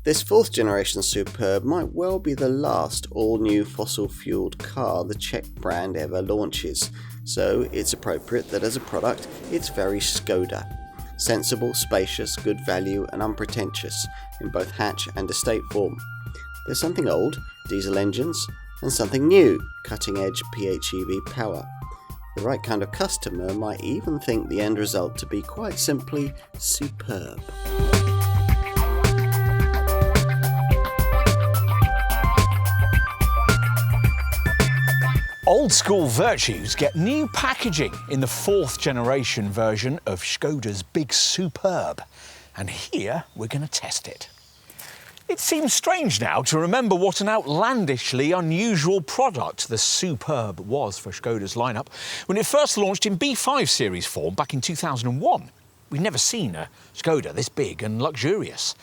This fourth generation Superb might well be the last all-new fossil-fueled car the Czech brand ever launches, so it's appropriate that as a product it's very Skoda. Sensible, spacious, good value and unpretentious in both hatch and estate form. There's something old, diesel engines, and something new, cutting-edge PHEV power. The right kind of customer might even think the end result to be quite simply superb. Old school virtues get new packaging in the fourth generation version of Skoda's big Superb. And here we're going to test it. It seems strange now to remember what an outlandishly unusual product the Superb was for Skoda's lineup when it first launched in B5 series form back in 2001. We'd never seen a Skoda this big and luxurious.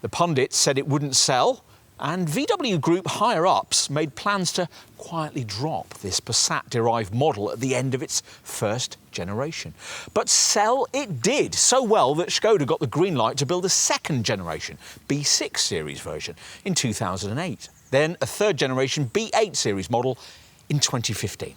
The pundits said it wouldn't sell, and VW Group higher-ups made plans to quietly drop this Passat-derived model at the end of its first generation. But sell it did, so well that Skoda got the green light to build a second generation B6 series version in 2008. Then a third generation B8 series model in 2015.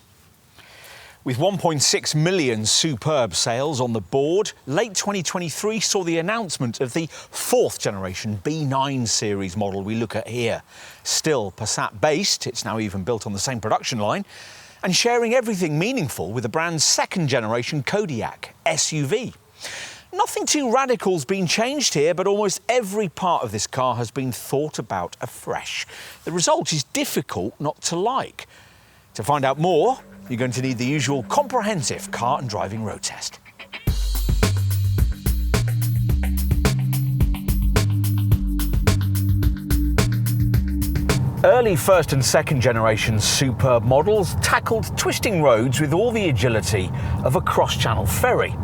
With 1.6 million Superb sales on the board, late 2023 saw the announcement of the fourth generation B9 series model we look at here. Still Passat-based, it's now even built on the same production line, and sharing everything meaningful with the brand's second generation Kodiaq SUV. Nothing too radical's been changed here, but almost every part of this car has been thought about afresh. The result is difficult not to like. To find out more, you're going to need the usual comprehensive car and driving road test. Early first and second generation Superb models tackled twisting roads with all the agility of a cross-channel ferry.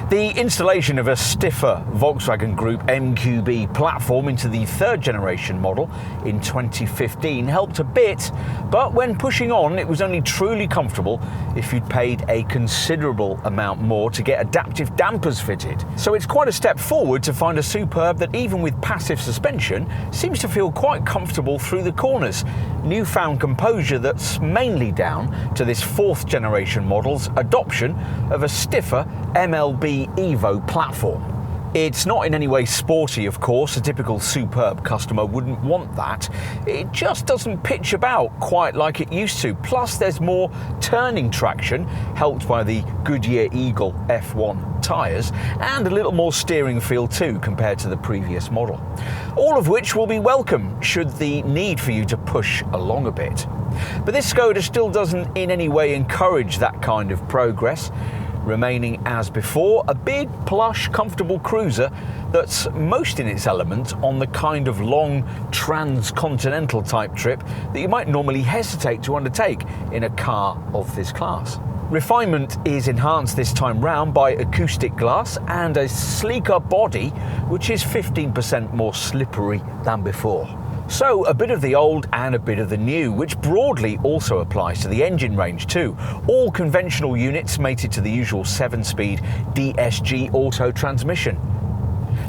The installation of a stiffer Volkswagen Group MQB platform into the third generation model in 2015 helped a bit, but when pushing on it was only truly comfortable if you'd paid a considerable amount more to get adaptive dampers fitted. So it's quite a step forward to find a Superb that even with passive suspension seems to feel quite comfortable through the corners. Newfound composure that's mainly down to this fourth generation model's adoption of a stiffer MLB Evo platform. It's not in any way sporty, of course. A typical Superb customer wouldn't want that. It just doesn't pitch about quite like it used to. Plus, there's more turning traction, helped by the Goodyear Eagle F1 tyres, and a little more steering feel too compared to the previous model. All of which will be welcome should the need for you to push along a bit. But this Skoda still doesn't in any way encourage that kind of progress, remaining as before a big, plush, comfortable cruiser that's most in its element on the kind of long transcontinental type trip that you might normally hesitate to undertake in a car of this class. Refinement is enhanced this time round by acoustic glass and a sleeker body which is 15% more slippery than before. So a bit of the old and a bit of the new, which broadly also applies to the engine range too. All conventional units mated to the usual 7-speed DSG auto transmission.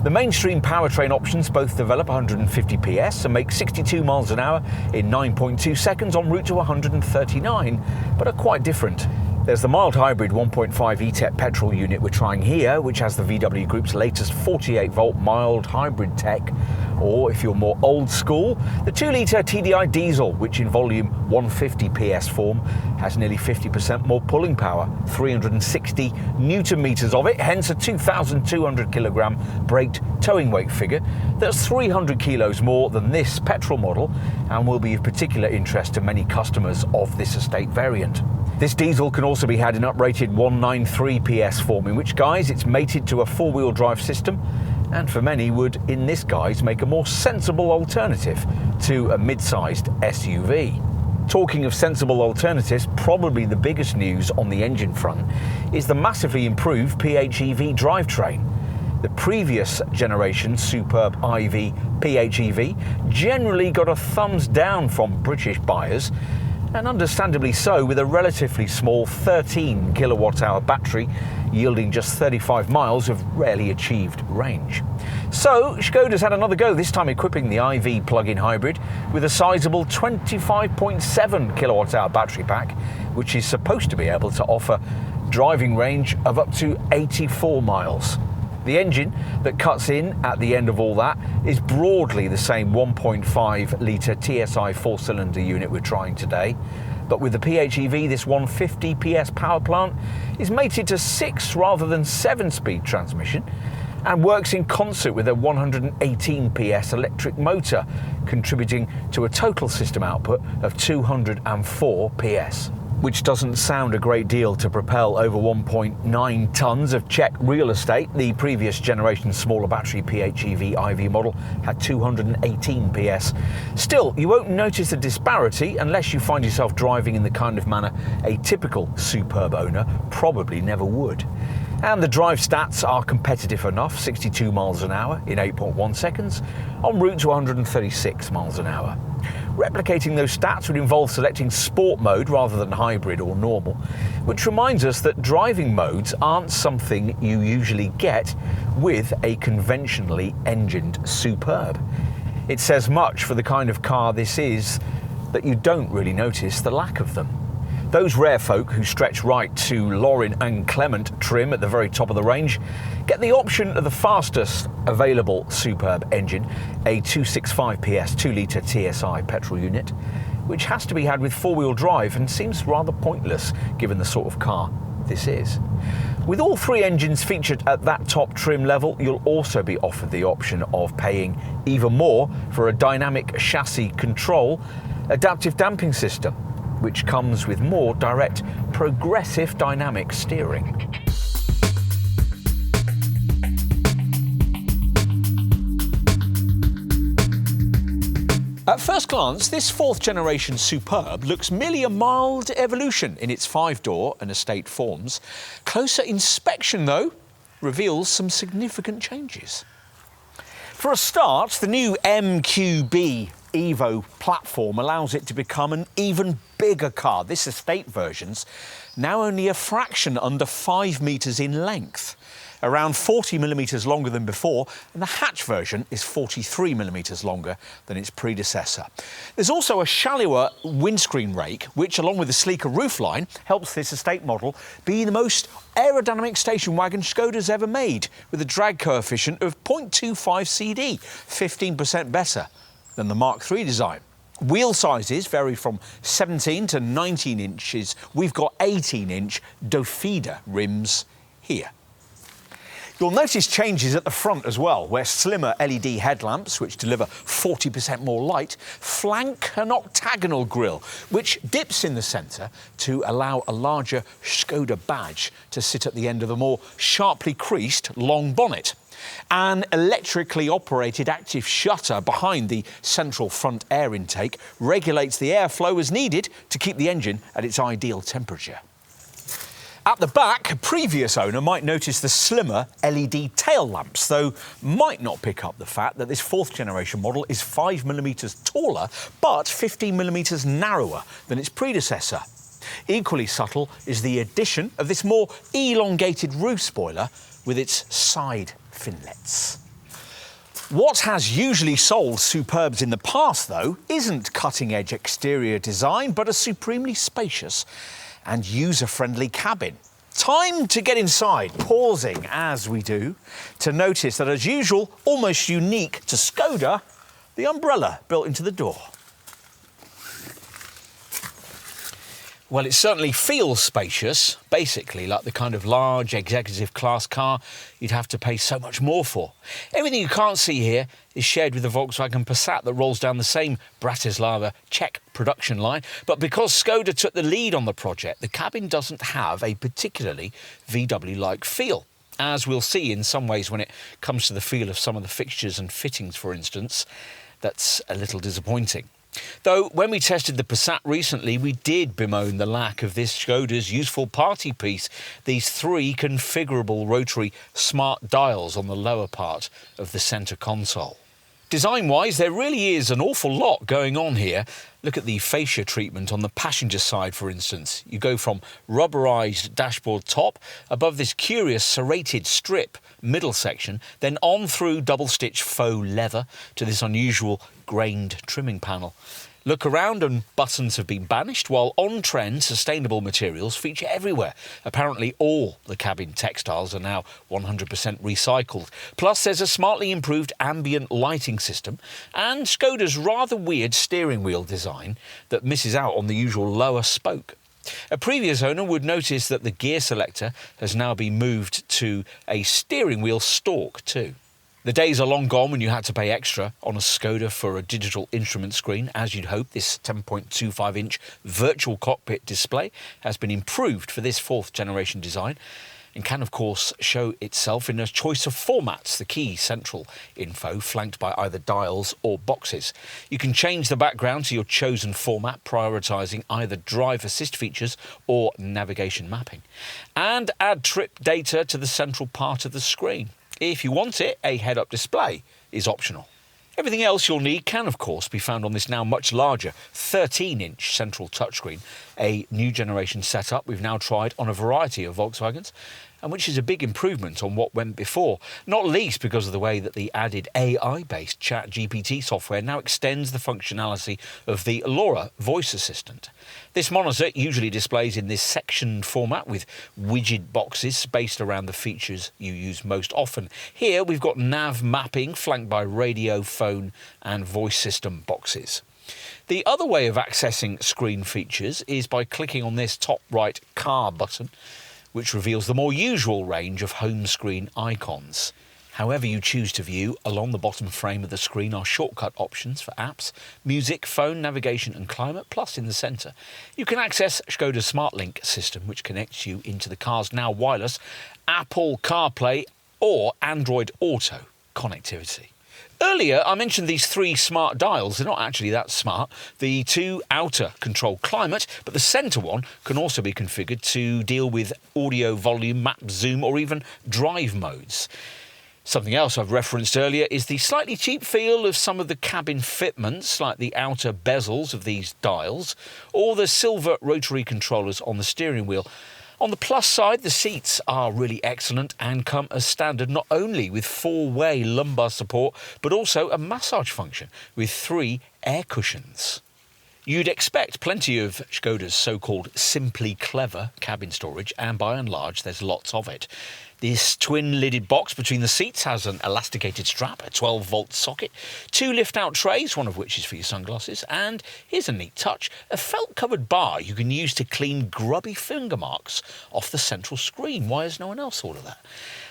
The mainstream powertrain options both develop 150 PS and make 62 miles an hour in 9.2 seconds en route to 139, but are quite different. There's the mild hybrid 1.5 E-Tech petrol unit we're trying here, which has the VW Group's latest 48-volt mild hybrid tech. Or, if you're more old school, the 2-litre TDI diesel, which in volume 150 PS form has nearly 50% more pulling power, 360 newton meters of it, hence a 2,200 kilogram braked towing weight figure. That's 300 kilos more than this petrol model and will be of particular interest to many customers of this estate variant. This diesel can also be had in uprated 193 PS form, in which guise it's mated to a four-wheel drive system, and for many would, in this guise, make a more sensible alternative to a mid-sized SUV. Talking of sensible alternatives, probably the biggest news on the engine front is the massively improved PHEV drivetrain. The previous generation Superb IV PHEV generally got a thumbs down from British buyers, and understandably so, with a relatively small 13 kilowatt-hour battery yielding just 35 miles of rarely achieved range. So Skoda's had another go, this time equipping the IV plug-in hybrid with a sizable 25.7 kilowatt-hour battery pack, which is supposed to be able to offer driving range of up to 84 miles. The engine that cuts in at the end of all that is broadly the same 1.5 litre TSI 4-cylinder unit we're trying today, but with the PHEV, this 150 PS power plant is mated to 6 rather than 7-speed transmission and works in concert with a 118 PS electric motor, contributing to a total system output of 204 PS. Which doesn't sound a great deal to propel over 1.9 tonnes of Czech real estate. The previous generation smaller battery PHEV IV model had 218 PS. Still, you won't notice a disparity unless you find yourself driving in the kind of manner a typical Superb owner probably never would. And the drive stats are competitive enough, 62 miles an hour in 8.1 seconds, en route to 136 miles an hour. Replicating those stats would involve selecting sport mode rather than hybrid or normal, which reminds us that driving modes aren't something you usually get with a conventionally engined Superb. It says much for the kind of car this is that you don't really notice the lack of them. Those rare folk who stretch right to Lauren and Clement trim at the very top of the range get the option of the fastest available Superb engine, a 265 PS 2-litre TSI petrol unit, which has to be had with four-wheel drive and seems rather pointless given the sort of car this is. With all three engines featured at that top trim level, you'll also be offered the option of paying even more for a dynamic chassis control adaptive damping system, which comes with more direct progressive dynamic steering. At first glance, this fourth-generation Superb looks merely a mild evolution in its 5-door and estate forms. Closer inspection, though, reveals some significant changes. For a start, the new MQB Evo platform allows it to become an even bigger car. This estate version's now only a fraction under 5 metres in length, around 40 millimetres longer than before, and the hatch version is 43 millimetres longer than its predecessor. There's also a shallower windscreen rake, which, along with the sleeker roofline, helps this estate model be the most aerodynamic station wagon Skoda's ever made, with a drag coefficient of 0.25 CD, 15% better than the Mark III design. Wheel sizes vary from 17 to 19 inches. We've got 18-inch Dofida rims here. You'll notice changes at the front as well, where slimmer LED headlamps, which deliver 40% more light, flank an octagonal grille, which dips in the centre to allow a larger Skoda badge to sit at the end of the more sharply creased long bonnet. An electrically operated active shutter behind the central front air intake regulates the airflow as needed to keep the engine at its ideal temperature. At the back, a previous owner might notice the slimmer LED tail lamps, though might not pick up the fact that this fourth generation model is 5mm taller but 15mm narrower than its predecessor. Equally subtle is the addition of this more elongated roof spoiler with its side finlets. What has usually sold Superbs in the past, though, isn't cutting-edge exterior design, but a supremely spacious and user-friendly cabin. Time to get inside, pausing as we do to notice that, as usual, almost unique to Skoda, the umbrella built into the door. Well, it certainly feels spacious, basically like the kind of large executive class car you'd have to pay so much more for. Everything you can't see here is shared with the Volkswagen Passat that rolls down the same Bratislava Czech production line. But because Skoda took the lead on the project, the cabin doesn't have a particularly VW-like feel, as we'll see in some ways when it comes to the feel of some of the fixtures and fittings, for instance. That's a little disappointing. Though, when we tested the Passat recently, we did bemoan the lack of this Skoda's useful party piece, these 3 configurable rotary smart dials on the lower part of the centre console. Design-wise, there really is an awful lot going on here. Look at the fascia treatment on the passenger side, for instance. You go from rubberised dashboard top, above this curious serrated strip middle section, then on through double-stitch faux leather to this unusual grained trimming panel. Look around and buttons have been banished, while on-trend sustainable materials feature everywhere. Apparently all the cabin textiles are now 100% recycled. Plus there's a smartly improved ambient lighting system and Skoda's rather weird steering wheel design that misses out on the usual lower spoke. A previous owner would notice that the gear selector has now been moved to a steering wheel stalk too. The days are long gone when you had to pay extra on a Skoda for a digital instrument screen. As you'd hope, this 10.25-inch virtual cockpit display has been improved for this fourth generation design and can of course show itself in a choice of formats, the key central info flanked by either dials or boxes. You can change the background to your chosen format, prioritising either drive assist features or navigation mapping, and add trip data to the central part of the screen. If you want it, a head-up display is optional. Everything else you'll need can, of course, be found on this now much larger 13-inch central touchscreen, a new generation setup we've now tried on a variety of Volkswagens, and which is a big improvement on what went before, not least because of the way that the added AI-based ChatGPT software now extends the functionality of the LoRa voice assistant. This monitor usually displays in this sectioned format with widget boxes spaced around the features you use most often. Here we've got nav mapping flanked by radio, phone and voice system boxes. The other way of accessing screen features is by clicking on this top right car button, which reveals the more usual range of home screen icons. However you choose to view, along the bottom frame of the screen are shortcut options for apps, music, phone, navigation and climate, plus in the centre you can access Skoda's SmartLink system, which connects you into the car's now wireless Apple CarPlay or Android Auto connectivity. Earlier, I mentioned these three smart dials. They're not actually that smart. The two outer control climate, but the centre one can also be configured to deal with audio volume, map, zoom, or even drive modes. Something else I've referenced earlier is the slightly cheap feel of some of the cabin fitments, like the outer bezels of these dials, or the silver rotary controllers on the steering wheel. On the plus side, the seats are really excellent and come as standard, not only with four-way lumbar support, but also a massage function with 3 air cushions. You'd expect plenty of Skoda's so-called simply clever cabin storage, and by and large there's lots of it. This twin-lidded box between the seats has an elasticated strap, a 12-volt socket, 2 lift-out trays, one of which is for your sunglasses, and here's a neat touch, a felt-covered bar you can use to clean grubby finger marks off the central screen. Why has no one else thought of that?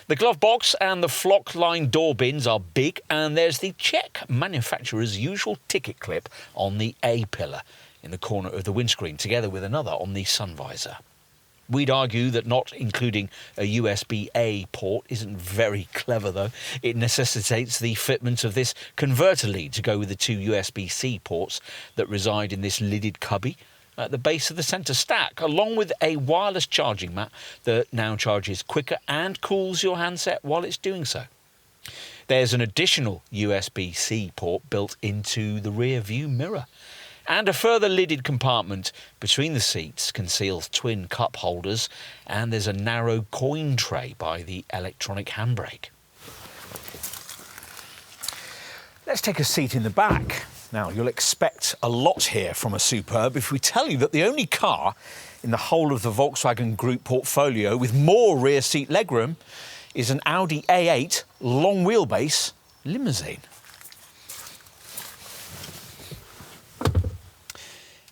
The glove box and the flock-lined door bins are big, and there's the Czech manufacturer's usual ticket clip on the A-pillar in the corner of the windscreen, together with another on the sun visor. We'd argue that not including a USB-A port isn't very clever, though. It necessitates the fitment of this converter lead to go with the 2 USB-C ports that reside in this lidded cubby at the base of the centre stack, along with a wireless charging mat that now charges quicker and cools your handset while it's doing so. There's an additional USB-C port built into the rear view mirror, and a further lidded compartment between the seats conceals twin cup holders, and there's a narrow coin tray by the electronic handbrake. Let's take a seat in the back. Now, you'll expect a lot here from a Superb if we tell you that the only car in the whole of the Volkswagen Group portfolio with more rear seat legroom is an Audi A8 long wheelbase limousine.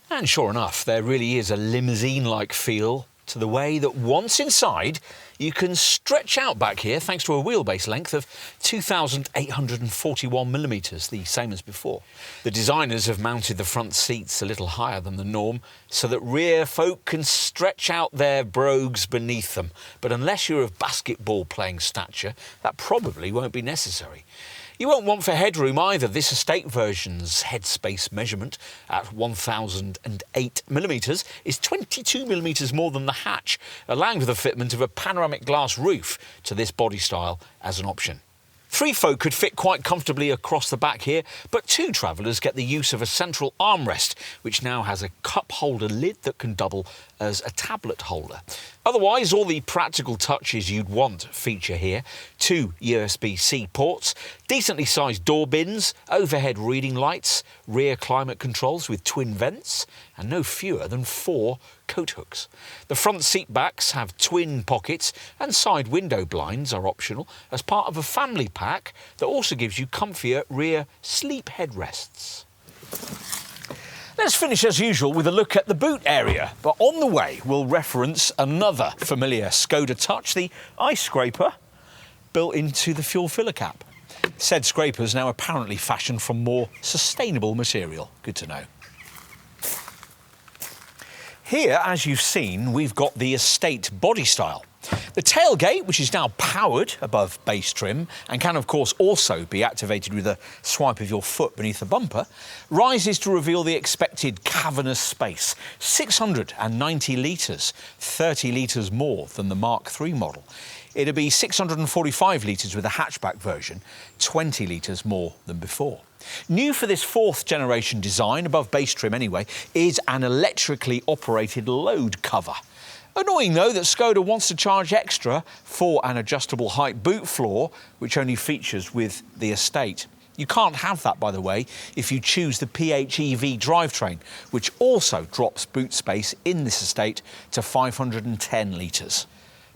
And sure enough, there really is a limousine-like feel to the way that once inside, you can stretch out back here thanks to a wheelbase length of 2,841mm, the same as before. The designers have mounted the front seats a little higher than the norm so that rear folk can stretch out their brogues beneath them. But unless you're of basketball-playing stature, that probably won't be necessary. You won't want for headroom either. This estate version's headspace measurement at 1,008mm is 22mm more than the hatch, allowing for the fitment of a panoramic glass roof to this body style as an option. 3 folk could fit quite comfortably across the back here, but 2 travellers get the use of a central armrest, which now has a cup holder lid that can double as a tablet holder. Otherwise, all the practical touches you'd want feature here. 2 USB-C ports, decently sized door bins, overhead reading lights, rear climate controls with twin vents, and no fewer than 4 coat hooks. The front seat backs have twin pockets, and side window blinds are optional as part of a family pack that also gives you comfier rear sleep headrests. Let's finish as usual with a look at the boot area, but on the way we'll reference another familiar Skoda touch, the ice scraper built into the fuel filler cap. Said scrapers now apparently fashioned from more sustainable material. Good to know. Here, as you've seen, we've got the estate body style. The tailgate, which is now powered above base trim and can of course also be activated with a swipe of your foot beneath the bumper, rises to reveal the expected cavernous space. 690 litres, 30 litres more than the Mark III model. It'll be 645 litres with a hatchback version, 20 litres more than before. New for this 4th generation design, above base trim anyway, is an electrically operated load cover. Annoying though that Skoda wants to charge extra for an adjustable height boot floor, which only features with the estate. You can't have that, by the way, if you choose the PHEV drivetrain, which also drops boot space in this estate to 510 litres.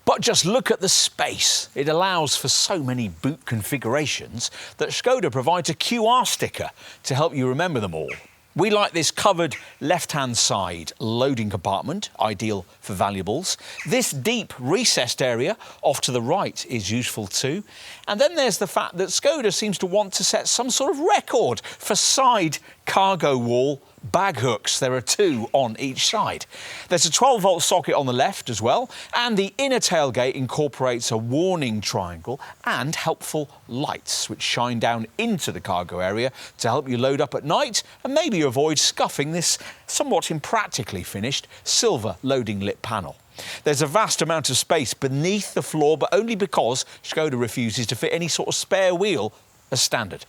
But just look at the space. It allows for so many boot configurations that Skoda provides a QR sticker to help you remember them all. We like this covered left-hand side loading compartment, ideal for valuables. This deep recessed area off to the right is useful too. And then there's the fact that Skoda seems to want to set some sort of record for side cargo wall bag hooks. There are 2 on each side. There's a 12-volt socket on the left as well, and the inner tailgate incorporates a warning triangle and helpful lights which shine down into the cargo area to help you load up at night and maybe avoid scuffing this somewhat impractically finished silver loading lit panel. There's a vast amount of space beneath the floor, but only because Skoda refuses to fit any sort of spare wheel as standard.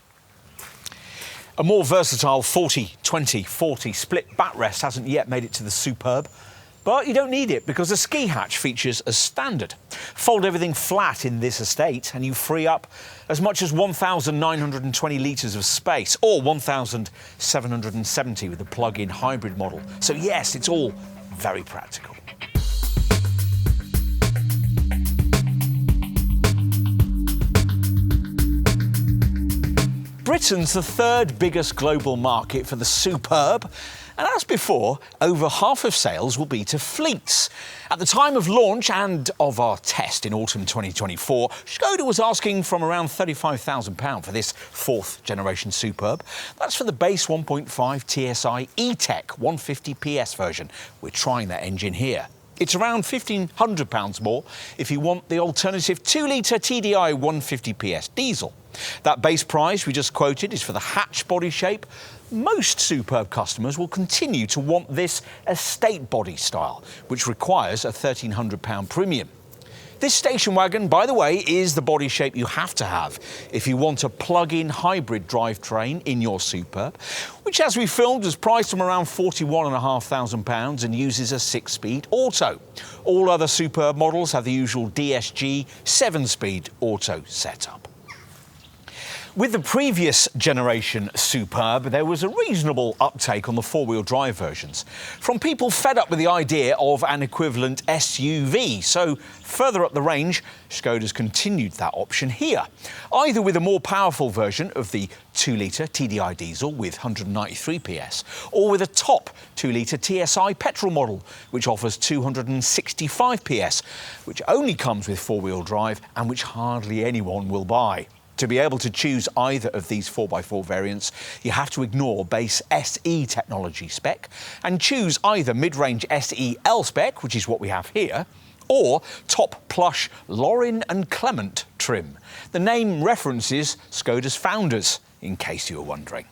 A more versatile 40-20-40 split backrest hasn't yet made it to the Superb, but you don't need it because the ski hatch features as standard. Fold everything flat in this estate and you free up as much as 1,920 litres of space, or 1,770 with the plug-in hybrid model. So yes, it's all very practical. Britain's the 3rd biggest global market for the Superb, and as before, over half of sales will be to fleets. At the time of launch and of our test in autumn 2024, Skoda was asking from around £35,000 for this 4th generation Superb. That's for the base 1.5 TSI E-Tech 150 PS version. We're trying that engine here. It's around £1,500 more if you want the alternative 2-litre TDI 150 PS diesel. That base price we just quoted is for the hatch body shape. Most Superb customers will continue to want this estate body style, which requires a £1,300 premium. This station wagon, by the way, is the body shape you have to have if you want a plug-in hybrid drivetrain in your Superb, which, as we filmed, was priced from around £41,500 and uses a 6-speed auto. All other Superb models have the usual DSG 7-speed auto setup. With the previous generation Superb, there was a reasonable uptake on the 4-wheel drive versions from people fed up with the idea of an equivalent SUV. So further up the range, Skoda's continued that option here, either with a more powerful version of the 2-litre TDI diesel with 193 PS, or with a top 2-litre TSI petrol model, which offers 265 PS, which only comes with 4-wheel drive and which hardly anyone will buy. To be able to choose either of these 4x4 variants, you have to ignore base SE technology spec and choose either mid-range SE L spec, which is what we have here, or top plush Laurin and Clement trim. The name references Skoda's founders, in case you were wondering.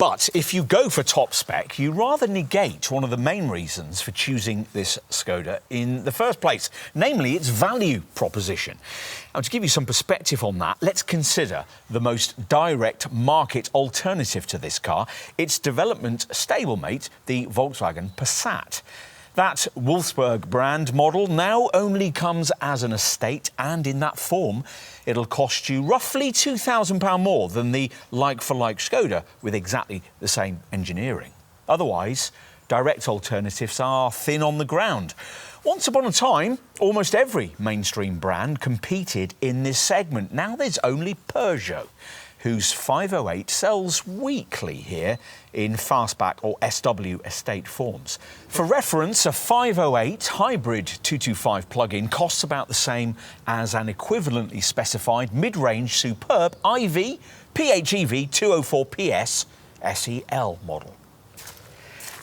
But if you go for top spec, you rather negate one of the main reasons for choosing this Skoda in the first place, namely its value proposition. Now, to give you some perspective on that, let's consider the most direct market alternative to this car, its development stablemate, the Volkswagen Passat. That Wolfsburg brand model now only comes as an estate, and in that form, it'll cost you roughly £2,000 more than the like-for-like Skoda with exactly the same engineering. Otherwise, direct alternatives are thin on the ground. Once upon a time, almost every mainstream brand competed in this segment. Now there's only Peugeot, whose 508 sells weekly here in fastback or SW estate forms. For reference, a 508 hybrid 225 plug-in costs about the same as an equivalently specified mid-range superb IV PHEV 204 PS SEL model.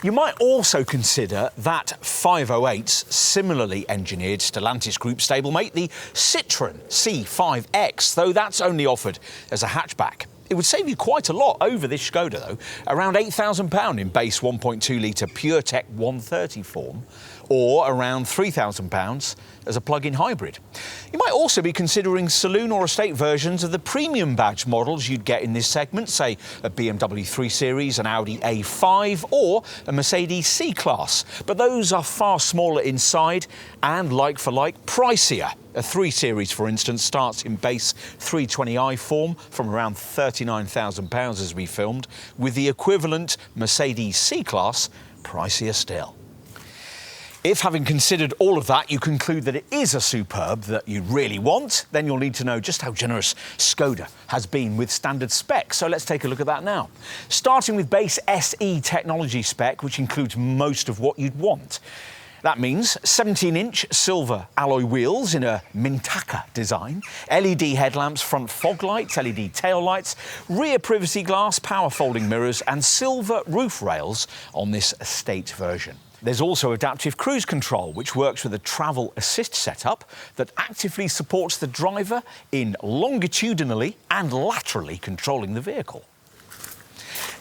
You might also consider that 508's similarly engineered Stellantis Group stablemate, the Citroën C5X, though that's only offered as a hatchback. It would save you quite a lot over this Skoda, though, around £8,000 in base 1.2 litre PureTech 130 form, or around £3,000 as a plug-in hybrid. You might also be considering saloon or estate versions of the premium badge models you'd get in this segment, say a BMW 3 Series, an Audi A5 or a Mercedes C-Class. But those are far smaller inside and, like for like, pricier. A 3 Series, for instance, starts in base 320i form from around £39,000 as we filmed, with the equivalent Mercedes C-Class pricier still. If, having considered all of that, you conclude that it is a superb that you really want, then you'll need to know just how generous Skoda has been with standard spec. So let's take a look at that now. Starting with base SE technology spec, which includes most of what you'd want. That means 17-inch silver alloy wheels in a Mintaka design, LED headlamps, front fog lights, LED tail lights, rear privacy glass, power folding mirrors and silver roof rails on this estate version. There's also adaptive cruise control, which works with a travel assist setup that actively supports the driver in longitudinally and laterally controlling the vehicle.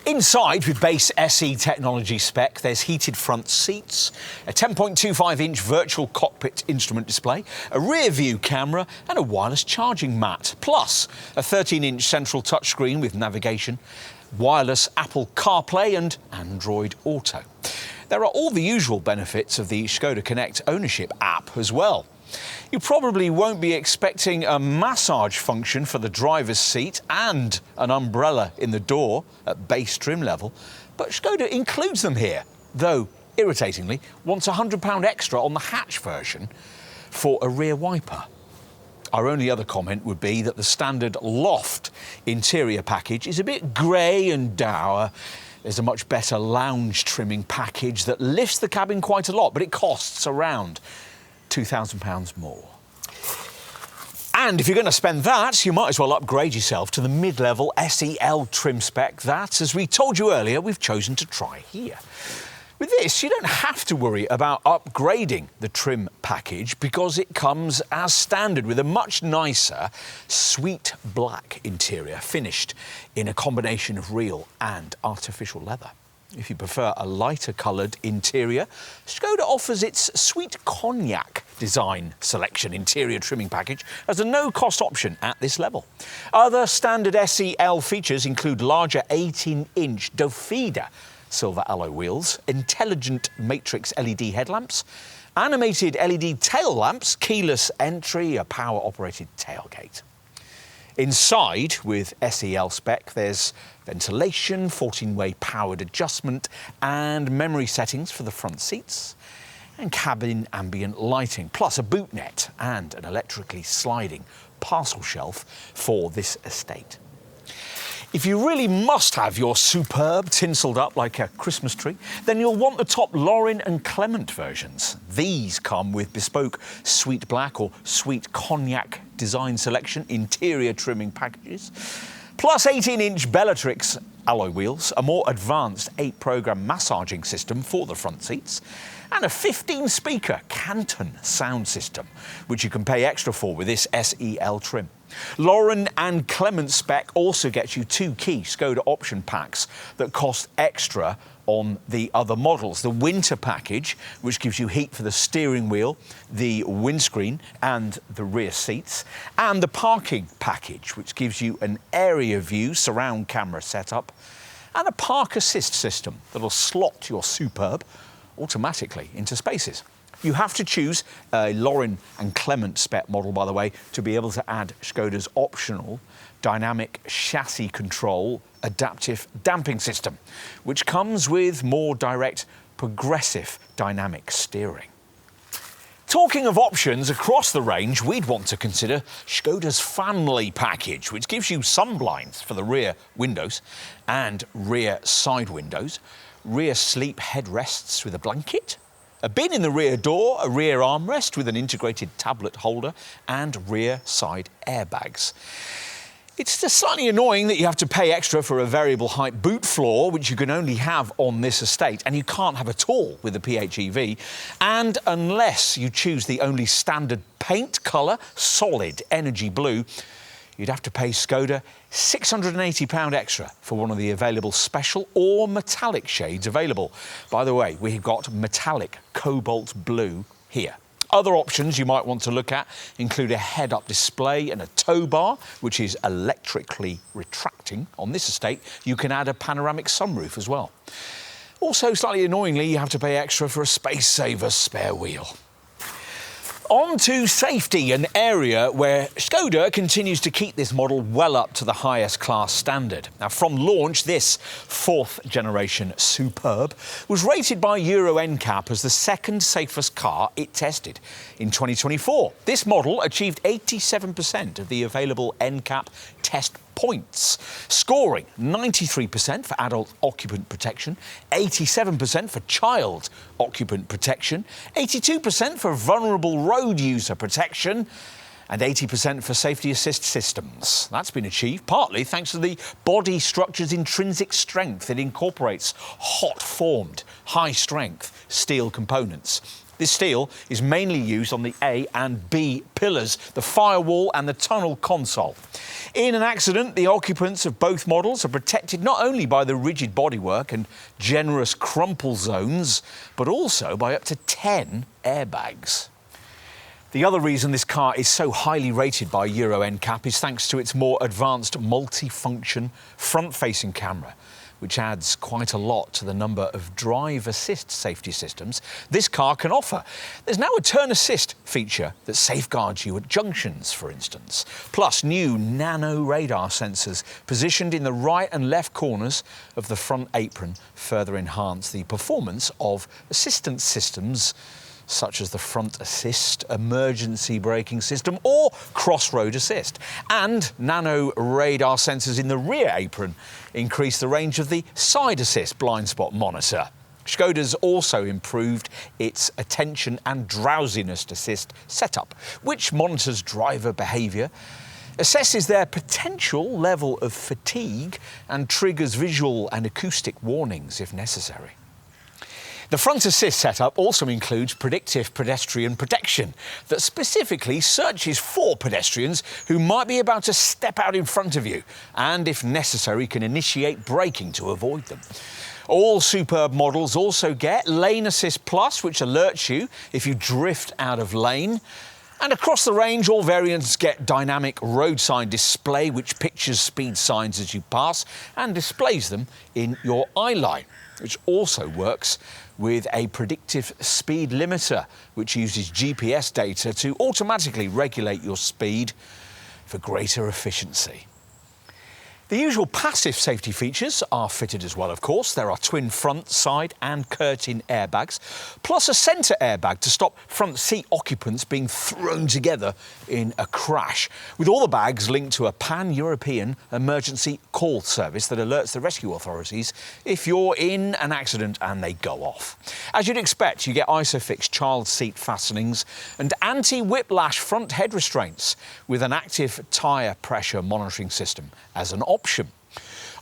Inside, with base SE technology spec, there's heated front seats, a 10.25-inch virtual cockpit instrument display, a rear-view camera and a wireless charging mat, plus a 13-inch central touchscreen with navigation, wireless Apple CarPlay and Android Auto. There are all the usual benefits of the Skoda Connect ownership app as well. You probably won't be expecting a massage function for the driver's seat and an umbrella in the door at base trim level, but Skoda includes them here, though, irritatingly, wants £100 extra on the hatch version for a rear wiper. Our only other comment would be that the standard loft interior package is a bit grey and dour. There's a much better lounge trimming package that lifts the cabin quite a lot, but it costs around £2,000 more. And if you're going to spend that, you might as well upgrade yourself to the mid-level SEL trim spec that, as we told you earlier, we've chosen to try here. With this, you don't have to worry about upgrading the trim package because it comes as standard with a much nicer, sweet black interior finished in a combination of real and artificial leather. If you prefer a lighter coloured interior, Skoda offers its sweet cognac design selection interior trimming package as a no-cost option at this level. Other standard SEL features include larger 18-inch Dofida silver alloy wheels, intelligent matrix LED headlamps, animated LED tail lamps, keyless entry, a power-operated tailgate. Inside, with SEL spec, there's ventilation, 14-way powered adjustment and memory settings for the front seats, and cabin ambient lighting, plus a boot net and an electrically sliding parcel shelf for this estate. If you really must have your superb tinselled up like a Christmas tree, then you'll want the top Lauren and Clement versions. These come with bespoke sweet black or sweet cognac design selection, interior trimming packages, plus 18-inch Bellatrix alloy wheels, a more advanced 8-program massaging system for the front seats, and a 15-speaker Canton sound system, which you can pay extra for with this SEL trim. Lauren and Clement spec also gets you 2 key Skoda option packs that cost extra on the other models. The winter package, which gives you heat for the steering wheel, the windscreen and the rear seats, and the parking package, which gives you an area view surround camera setup and a park assist system that'll slot your Superb automatically into spaces. You have to choose a Lauren and Clement spec model, by the way, to be able to add Skoda's optional dynamic chassis control adaptive damping system, which comes with more direct progressive dynamic steering. Talking of options across the range, we'd want to consider Skoda's family package, which gives you sunblinds for the rear windows and rear side windows, rear sleep headrests with a blanket, a bin in the rear door, a rear armrest with an integrated tablet holder and rear side airbags. It's just slightly annoying that you have to pay extra for a variable height boot floor, which you can only have on this estate, and you can't have at all with the PHEV. And unless you choose the only standard paint colour, solid energy blue, you'd have to pay Skoda £680 extra for one of the available special or metallic shades available. By the way, we've got metallic cobalt blue here. Other options you might want to look at include a head-up display and a tow bar, which is electrically retracting. On this estate, you can add a panoramic sunroof as well. Also, slightly annoyingly, you have to pay extra for a space-saver spare wheel. On to safety, an area where Skoda continues to keep this model well up to the highest class standard. Now, from launch, this 4th generation Superb was rated by Euro NCAP as the 2nd safest car it tested in 2024. This model achieved 87% of the available NCAP test points, scoring 93% for adult occupant protection, 87% for child occupant protection, 82% for vulnerable road user protection, and 80% for safety assist systems. That's been achieved partly thanks to the body structure's intrinsic strength. It incorporates hot-formed, high-strength steel components. This steel is mainly used on the A and B pillars, the firewall and the tunnel console. In an accident, the occupants of both models are protected not only by the rigid bodywork and generous crumple zones, but also by up to 10 airbags. The other reason this car is so highly rated by Euro NCAP is thanks to its more advanced multi-function front-facing camera, which adds quite a lot to the number of drive assist safety systems this car can offer. There's now a turn assist feature that safeguards you at junctions, for instance, plus new nano radar sensors positioned in the right and left corners of the front apron further enhance the performance of assistance systems such as the front assist, emergency braking system or crossroad assist. And nano radar sensors in the rear apron increase the range of the side assist blind spot monitor. Skoda's also improved its attention and drowsiness assist setup, which monitors driver behaviour, assesses their potential level of fatigue and triggers visual and acoustic warnings if necessary. The front assist setup also includes predictive pedestrian protection that specifically searches for pedestrians who might be about to step out in front of you and, if necessary, can initiate braking to avoid them. All Superb models also get Lane Assist Plus, which alerts you if you drift out of lane. And across the range, all variants get dynamic road sign display, which pictures speed signs as you pass and displays them in your eye line, which also works with a predictive speed limiter, which uses GPS data to automatically regulate your speed for greater efficiency. The usual passive safety features are fitted as well, of course. There are twin front, side and curtain airbags, plus a centre airbag to stop front seat occupants being thrown together in a crash, with all the bags linked to a pan-European emergency call service that alerts the rescue authorities if you're in an accident and they go off. As you'd expect, you get ISOFIX child seat fastenings and anti-whiplash front head restraints with an active tyre pressure monitoring system as an option.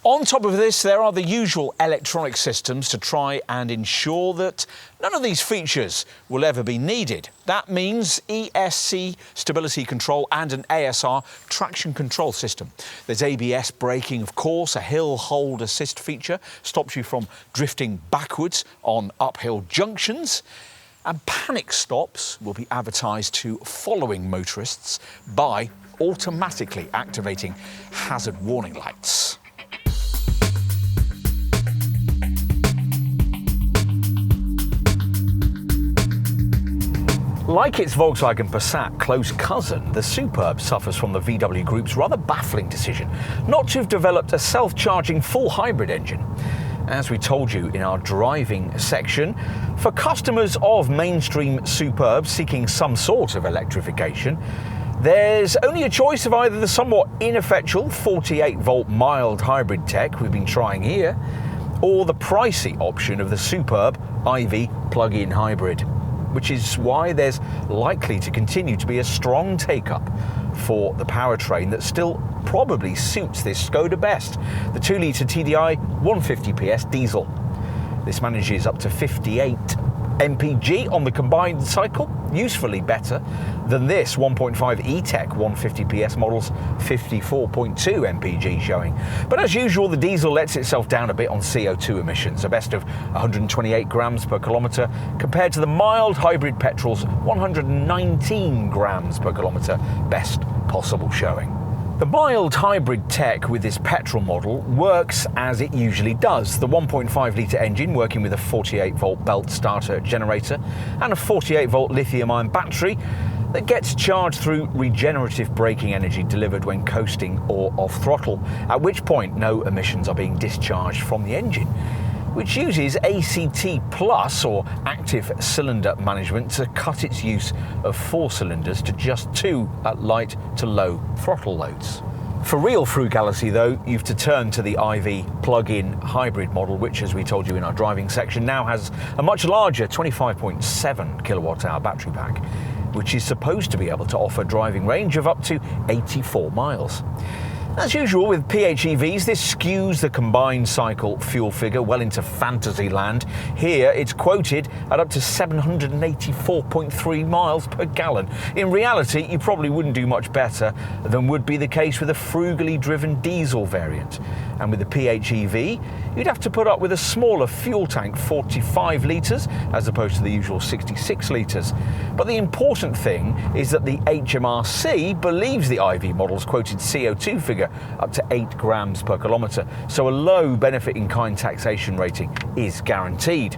On top of this, there are the usual electronic systems to try and ensure that none of these features will ever be needed. That means ESC stability control and an ASR traction control system. There's ABS braking, of course, a hill hold assist feature, stops you from drifting backwards on uphill junctions. And panic stops will be advertised to following motorists by automatically activating hazard warning lights. Like its Volkswagen Passat close cousin, the Superb suffers from the VW Group's rather baffling decision not to have developed a self-charging full hybrid engine. As we told you in our driving section, for customers of mainstream Superbs seeking some sort of electrification, there's only a choice of either the somewhat ineffectual 48-volt mild hybrid tech we've been trying here, or the pricey option of the Superb IV plug-in hybrid, which is why there's likely to continue to be a strong take-up for the powertrain that still probably suits this Skoda best, the 2-litre TDI 150 PS diesel. This manages up to 58 mpg on the combined cycle, usefully better than this 1.5 E-Tech 150 PS model's 54.2 mpg showing. But as usual, the diesel lets itself down a bit on CO2 emissions, a best of 128 grams per kilometre, compared to the mild hybrid petrol's 119 grams per kilometre best possible showing. The mild hybrid tech with this petrol model works as it usually does. The 1.5-litre engine working with a 48-volt belt starter generator and a 48-volt lithium-ion battery that gets charged through regenerative braking energy delivered when coasting or off throttle, at which point no emissions are being discharged from the engine, which uses ACT Plus, or active cylinder management, to cut its use of 4 cylinders to just 2 at light to low throttle loads. For real frugality though, you've to turn to the IV plug-in hybrid model, which, as we told you in our driving section, now has a much larger 25.7 kilowatt-hour battery pack, which is supposed to be able to offer driving range of up to 84 miles. As usual with PHEVs, this skews the combined cycle fuel figure well into fantasy land. Here it's quoted at up to 784.3 miles per gallon. In reality, you probably wouldn't do much better than would be the case with a frugally driven diesel variant. And with the PHEV, you'd have to put up with a smaller fuel tank, 45 litres, as opposed to the usual 66 litres. But the important thing is that the HMRC believes the IV model's quoted CO2 figure up to 8 grams per kilometre, so a low benefit-in-kind taxation rating is guaranteed.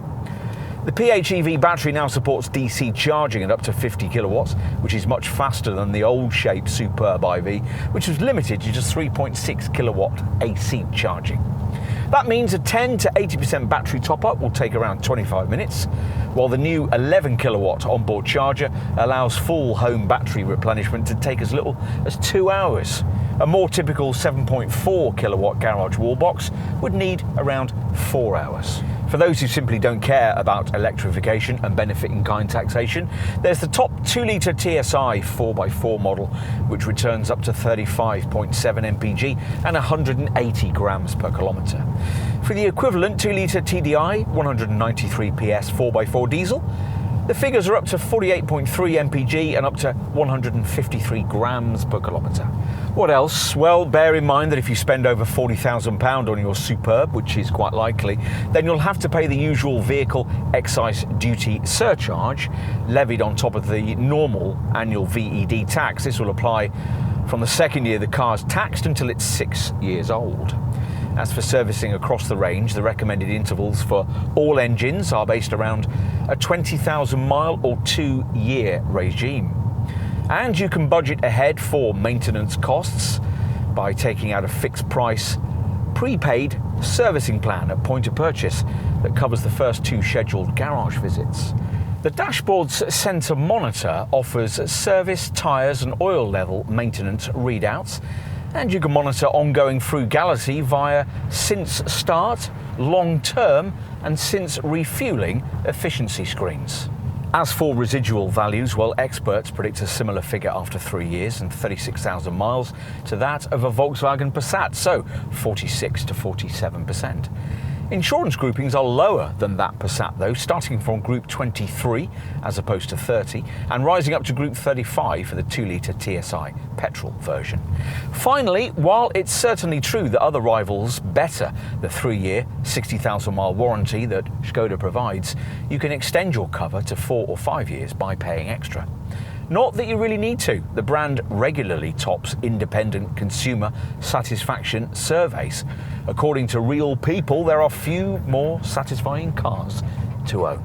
The PHEV battery now supports DC charging at up to 50 kilowatts, which is much faster than the old shape Superb IV, which was limited to just 3.6 kilowatt AC charging. That means a 10 to 80% battery top-up will take around 25 minutes, while the new 11 kilowatt onboard charger allows full home battery replenishment to take as little as 2 hours. A more typical 7.4 kilowatt garage wall box would need around 4 hours. For those who simply don't care about electrification and benefit-in-kind taxation, there's the top 2-litre TSI 4x4 model, which returns up to 35.7 mpg and 180 grams per kilometre. For the equivalent 2-litre TDI 193 PS 4x4 diesel, the figures are up to 48.3 mpg and up to 153 grams per kilometre. What else? Well, bear in mind that if you spend over £40,000 on your Superb, which is quite likely, then you'll have to pay the usual vehicle excise duty surcharge levied on top of the normal annual VED tax. This will apply from the second year the car's taxed until it's 6 years old. As for servicing across the range, the recommended intervals for all engines are based around a 20,000 mile or 2-year regime. And you can budget ahead for maintenance costs by taking out a fixed price, prepaid servicing plan at point of purchase that covers the first 2 scheduled garage visits. The dashboard's centre monitor offers service, tyres and oil level maintenance readouts, and you can monitor ongoing frugality via since start, long term and since refuelling efficiency screens. As for residual values, well, experts predict a similar figure after 3 years and 36,000 miles to that of a Volkswagen Passat, so 46 to 47%. Insurance groupings are lower than that Passat though, starting from Group 23 as opposed to 30 and rising up to Group 35 for the 2-litre TSI petrol version. Finally, while it's certainly true that other rivals better the 3-year, 60,000 mile warranty that Skoda provides, you can extend your cover to 4 or 5 years by paying extra. Not that you really need to. The brand regularly tops independent consumer satisfaction surveys. According to real people, there are few more satisfying cars to own.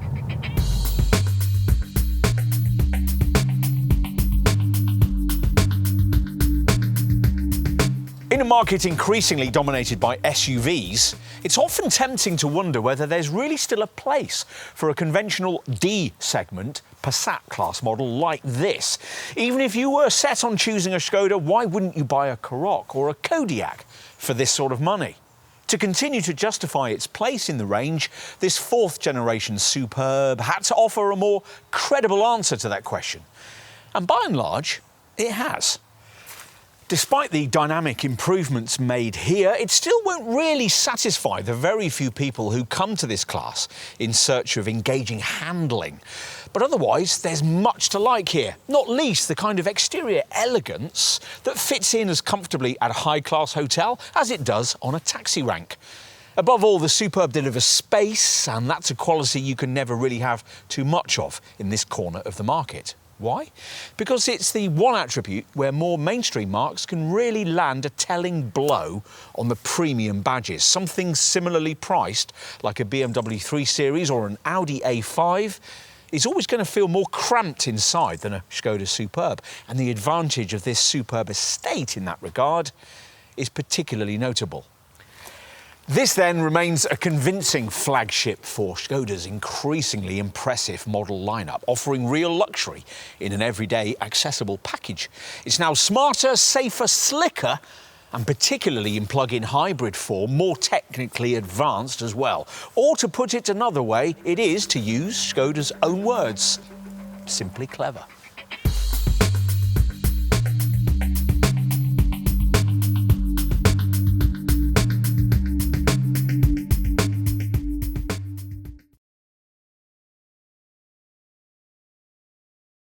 In a market increasingly dominated by SUVs, it's often tempting to wonder whether there's really still a place for a conventional D segment Passat class model like this. Even if you were set on choosing a Skoda, why wouldn't you buy a Karoq or a Kodiaq for this sort of money? To continue to justify its place in the range, this 4th generation Superb had to offer a more credible answer to that question. And by and large, it has. Despite the dynamic improvements made here, it still won't really satisfy the very few people who come to this class in search of engaging handling. But otherwise, there's much to like here, not least the kind of exterior elegance that fits in as comfortably at a high-class hotel as it does on a taxi rank. Above all, the Superb delivers space, and that's a quality you can never really have too much of in this corner of the market. Why? Because it's the one attribute where more mainstream marques can really land a telling blow on the premium badges. Something similarly priced, like a BMW 3 Series or an Audi A5, is always going to feel more cramped inside than a Skoda Superb. And the advantage of this Superb estate in that regard is particularly notable. This then remains a convincing flagship for Skoda's increasingly impressive model lineup, offering real luxury in an everyday accessible package. It's now smarter, safer, slicker, and particularly in plug-in hybrid form, more technically advanced as well. Or to put it another way, it is, to use Skoda's own words, simply clever.